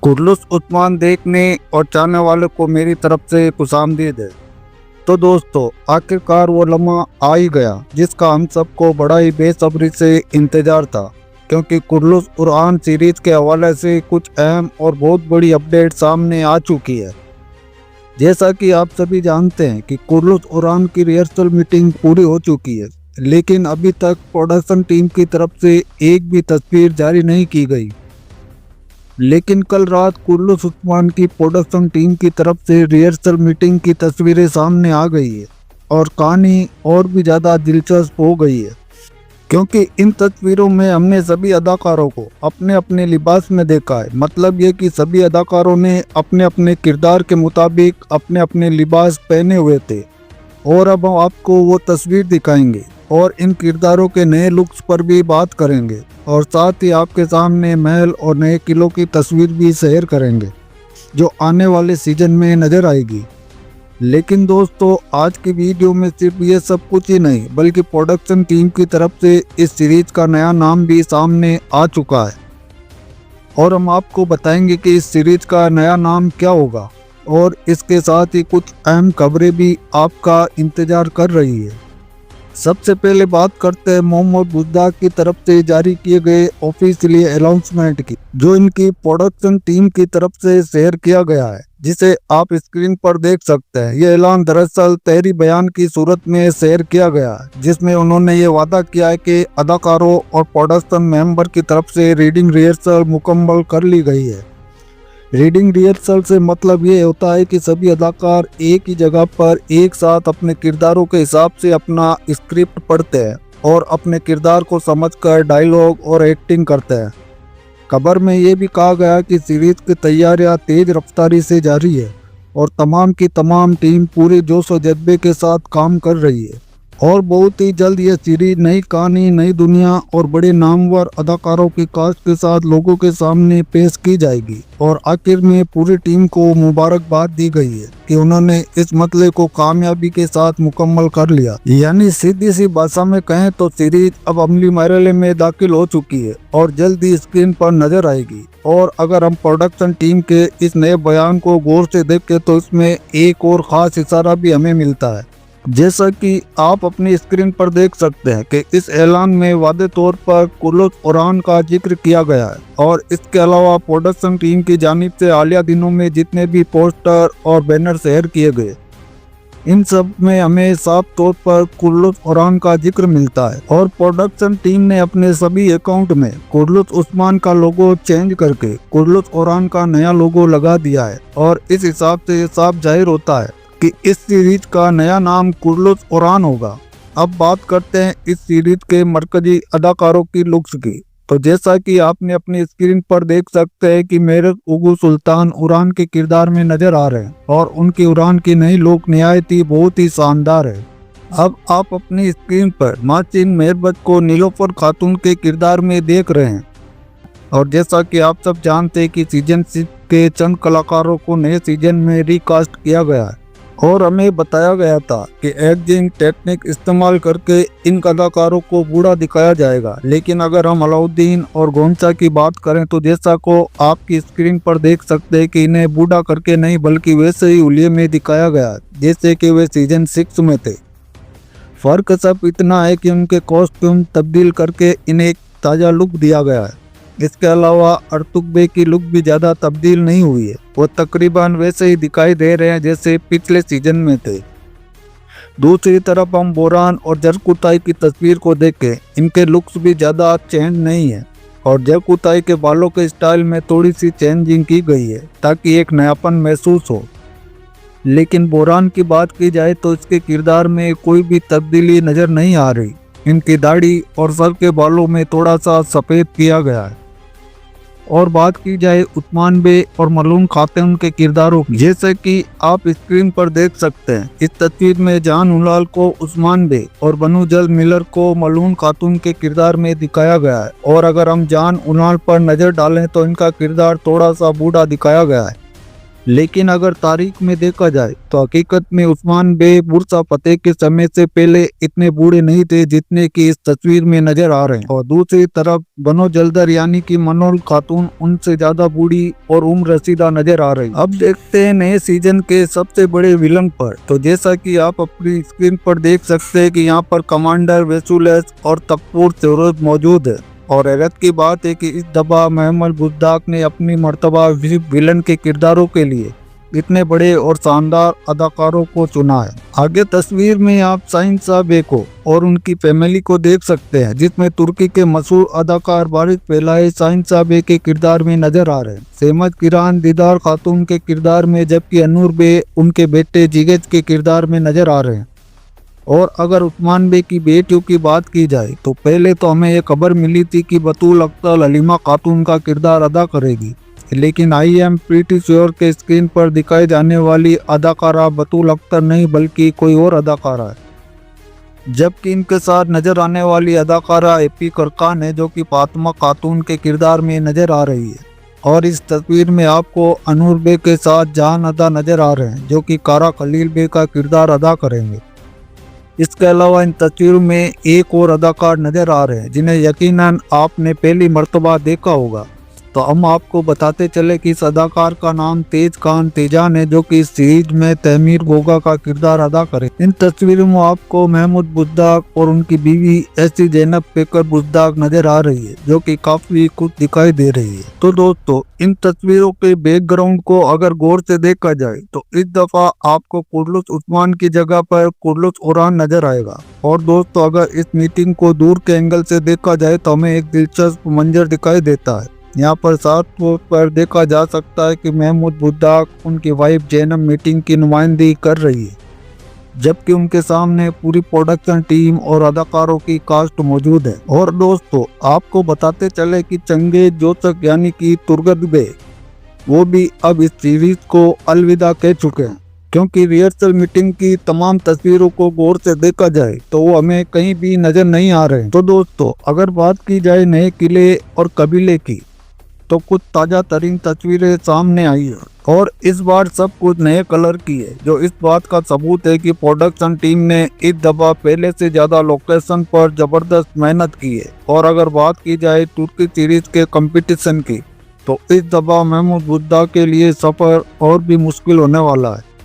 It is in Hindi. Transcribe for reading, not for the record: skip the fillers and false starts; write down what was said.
कुर्लुस उस्मान देखने और चाहने वालों को मेरी तरफ से खुशामदीद है। तो दोस्तों, आखिरकार वो लम्हा आ ही गया जिसका हम सबको बड़ा ही बेसब्री से इंतजार था, क्योंकि कुर्लुस कुरान सीरीज के हवाले से कुछ अहम और बहुत बड़ी अपडेट सामने आ चुकी है। जैसा कि आप सभी जानते हैं कि कुर्लुस कुरान की रिहर्सल मीटिंग पूरी हो चुकी है, लेकिन अभी तक प्रोडक्शन टीम की तरफ से एक भी तस्वीर जारी नहीं की गई। लेकिन कल रात कुर्लुस उस्मान की प्रोडक्शन टीम की तरफ से रिहर्सल मीटिंग की तस्वीरें सामने आ गई है और कहानी और भी ज़्यादा दिलचस्प हो गई है, क्योंकि इन तस्वीरों में हमने सभी अदाकारों को अपने अपने लिबास में देखा है। मतलब ये कि सभी अदाकारों ने अपने अपने किरदार के मुताबिक अपने अपने लिबास पहने हुए थे और अब हम आपको वो तस्वीर दिखाएंगे और इन किरदारों के नए लुक्स पर भी बात करेंगे और साथ ही आपके सामने महल और नए किलों की तस्वीर भी शेयर करेंगे जो आने वाले सीजन में नज़र आएगी। लेकिन दोस्तों, आज की वीडियो में सिर्फ ये सब कुछ ही नहीं, बल्कि प्रोडक्शन टीम की तरफ से इस सीरीज का नया नाम भी सामने आ चुका है और हम आपको बताएंगे कि इस सीरीज का नया नाम क्या होगा और इसके साथ ही कुछ अहम खबरें भी आपका इंतजार कर रही है। सबसे पहले बात करते हैं मोहम्मद बुद्दा की तरफ से जारी किए गए ऑफिशियली अनाउंसमेंट की, जो इनकी प्रोडक्शन टीम की तरफ से शेयर किया गया है, जिसे आप स्क्रीन पर देख सकते हैं। ये ऐलान दरअसल तहरी बयान की सूरत में शेयर किया गया है, जिसमें उन्होंने ये वादा किया है कि अदाकारों और प्रोडक्शन मेंबर की तरफ से रीडिंग रिहर्सल मुकम्मल कर ली गई है। रीडिंग रिहर्सल से मतलब ये होता है कि सभी अदाकार एक ही जगह पर एक साथ अपने किरदारों के हिसाब से अपना स्क्रिप्ट पढ़ते हैं और अपने किरदार को समझकर डायलॉग और एक्टिंग करते हैं। खबर में ये भी कहा गया कि सीरीज की तैयारियां तेज रफ्तारी से जारी है और तमाम की तमाम टीम पूरे जोश और जज्बे के साथ काम कर रही है और बहुत ही जल्द ये सीरीज नई कहानी, नई दुनिया और बड़े नामवर अदाकारों की कास्ट के साथ लोगों के सामने पेश की जाएगी। और आखिर में पूरी टीम को मुबारकबाद दी गई है कि उन्होंने इस मसले को कामयाबी के साथ मुकम्मल कर लिया। यानी सीधी सी भाषा में कहें तो सीरीज अब अमली मरहले में दाखिल हो चुकी है और जल्द ही स्क्रीन पर नजर आएगी। और अगर हम प्रोडक्शन टीम के इस नए बयान को गौर से देखें तो इसमें एक और ख़ास इशारा भी हमें मिलता है, जैसा कि आप अपनी स्क्रीन पर देख सकते हैं कि इस ऐलान में वादे तौर पर कुर्लुस कुरान का जिक्र किया गया है। और इसके अलावा प्रोडक्शन टीम की जानिब से हालिया दिनों में जितने भी पोस्टर और बैनर शेयर किए गए, इन सब में हमें साफ तौर पर कुर्लुस कुरान का जिक्र मिलता है। और प्रोडक्शन टीम ने अपने सभी अकाउंट में कुर्लुस उस्मान का लोगो चेंज करके कुर्लुस कुरान का नया लोगो लगा दिया है और इस हिसाब से ये साफ जाहिर होता है कि इस सीरीज का नया नाम कुर्लुस कुरान होगा। अब बात करते हैं इस सीरीज के मरकजी अदाकारों की लुक्स की। तो जैसा कि आपने अपनी स्क्रीन पर देख सकते हैं कि मेरक उगू सुल्तान उरान के किरदार में नजर आ रहे हैं और उनकी उरान की नई लुक निहायत ही बहुत ही शानदार है। अब आप अपनी स्क्रीन पर माचिन मेहरबत को नीलोफर खातून के किरदार में देख रहे हैं। और जैसा कि आप सब जानते हैं कि सीजन 6 के चंद कलाकारों को नए सीजन में रिकास्ट किया गया है और हमें बताया गया था कि एजिंग टेक्निक इस्तेमाल करके इन कलाकारों को बूढ़ा दिखाया जाएगा। लेकिन अगर हम अलाउद्दीन और गोंचा की बात करें तो जैसा को आपकी स्क्रीन पर देख सकते हैं कि इन्हें बूढ़ा करके नहीं बल्कि वैसे ही हुलिये में दिखाया गया जैसे कि वे सीजन 6 में थे। फर्क सब इतना है कि उनके कॉस्ट्यूम तब्दील करके इन्हें एक ताज़ा लुक दिया गया है। इसके अलावा अर्तुक बे की लुक भी ज़्यादा तब्दील नहीं हुई है, वो तकरीबन वैसे ही दिखाई दे रहे हैं जैसे पिछले सीजन में थे। दूसरी तरफ हम बोरान और जरकुताई की तस्वीर को देखें, इनके लुक्स भी ज़्यादा चेंज नहीं है और जरकुताई के बालों के स्टाइल में थोड़ी सी चेंजिंग की गई है ताकि एक नयापन महसूस हो। लेकिन बोरान की बात की जाए तो इसके किरदार में कोई भी तब्दीली नज़र नहीं आ रही। इनकी दाढ़ी और सर के बालों में थोड़ा सा सफ़ेद किया गया है। और बात की जाए उस्मान बे और मलून खातून के किरदारों की, जैसे कि आप स्क्रीन पर देख सकते हैं, इस तस्वीर में जान उलाल को उस्मान बे और बनू जल मिलर को मलून खातून के किरदार में दिखाया गया है। और अगर हम जान उलाल पर नज़र डालें तो इनका किरदार थोड़ा सा बूढ़ा दिखाया गया है। लेकिन अगर तारीख में देखा जाए तो हकीकत में उस्मान बे बुरसा फतेह के समय से पहले इतने बूढ़े नहीं थे जितने कि इस तस्वीर में नजर आ रहे हैं। और दूसरी तरफ बनो जल्दर यानी कि मनोल खातून उनसे ज्यादा बूढ़ी और उम्र रसीदा नजर आ रही। अब देखते हैं नए सीजन के सबसे बड़े विलन पर। तो जैसा कि आप अपनी स्क्रीन पर देख सकते हैं कि यहाँ पर कमांडर वेसुलेस और तकफूर सरोज मौजूद है। और हैरत की बात है कि इस दफा महमद बुज़दाक ने अपनी मर्तबा विलन के किरदारों के लिए इतने बड़े और शानदार अदाकारों को चुना है। आगे तस्वीर में आप शाहीन शाह को और उनकी फैमिली को देख सकते हैं, जिसमें तुर्की के मशहूर अदाकार बारिक फेलाई शाहीन शाह के किरदार में नजर आ रहे हैं, सेमद किरान दीदार खातून के किरदार में, जबकि अनूर बे उनके बेटे जिगेज के किरदार में नजर आ रहे हैं। और अगर उस्मान बे की बेटियों की बात की जाए तो पहले तो हमें ये खबर मिली थी कि बतूल अख्तर हलीमा खातून का किरदार अदा करेगी, लेकिन आई एम प्रीटी श्योर के स्क्रीन पर दिखाई जाने वाली अदाकारा बतूल अख्तर नहीं बल्कि कोई और अदाकारा है। जबकि इनके साथ नजर आने वाली अदाकारा एपी करकान है, जो कि फातिमा खातून के किरदार में नजर आ रही है। और इस तस्वीर में आपको अनूर बे के साथ जहान अदा नजर आ रहे हैं, जो कि कारा खलील बे का किरदार अदा करेंगे। इसके अलावा इन तस्वीरों में एक और अदाकार नजर आ रहे हैं जिन्हें यकीनन आपने पहली मर्तबा देखा होगा। तो हम आपको बताते चले कि इस अदाकार का नाम तेज खान तेजान है, जो कि इस सीरीज में तहमीर गोगा का किरदार अदा करे। इन तस्वीरों में आपको महमूद बुज़दाक और उनकी बीवी ऐसी जैनब पेकर बुज़दाक नजर आ रही है, जो कि काफी खुश दिखाई दे रही है। तो दोस्तों, इन तस्वीरों के बैकग्राउंड को अगर गौर से देखा जाए तो इस दफा आपको कुर्लुस उस्मान की जगह पर कुर्लुस ओरान नजर आएगा। और दोस्तों, अगर इस मीटिंग को दूर के एंगल से देखा जाए तो हमें एक दिलचस्प मंजर दिखाई देता है। यहाँ पर साफ तौर पर देखा जा सकता है कि महमूद बुज़दाक उनकी वाइफ जैनब मीटिंग की नुमाइंदगी कर रही है, जबकि उनके सामने पूरी प्रोडक्शन टीम और अदाकारों की कास्ट मौजूद है। और दोस्तों, आपको बताते चले कि चंगेज जोसक यानी कि तुर्गत बे वो भी अब इस सीरीज को अलविदा कह चुके हैं, क्योंकि रिहर्सल मीटिंग की तमाम तस्वीरों को गौर से देखा जाए तो वो हमें कहीं भी नजर नहीं आ रहे। तो दोस्तों, अगर बात की जाए नए किले और कबीले की तो कुछ ताज़ा तरीन तस्वीरें सामने आई है और इस बार सब कुछ नए कलर की है, जो इस बात का सबूत है कि प्रोडक्शन टीम ने इस दफा पहले से ज्यादा लोकेशन पर जबरदस्त मेहनत की है। और अगर बात की जाए तुर्की सीरीज के कंपटीशन की तो इस दफा महमूद बुज़दाक के लिए सफर और भी मुश्किल होने वाला है।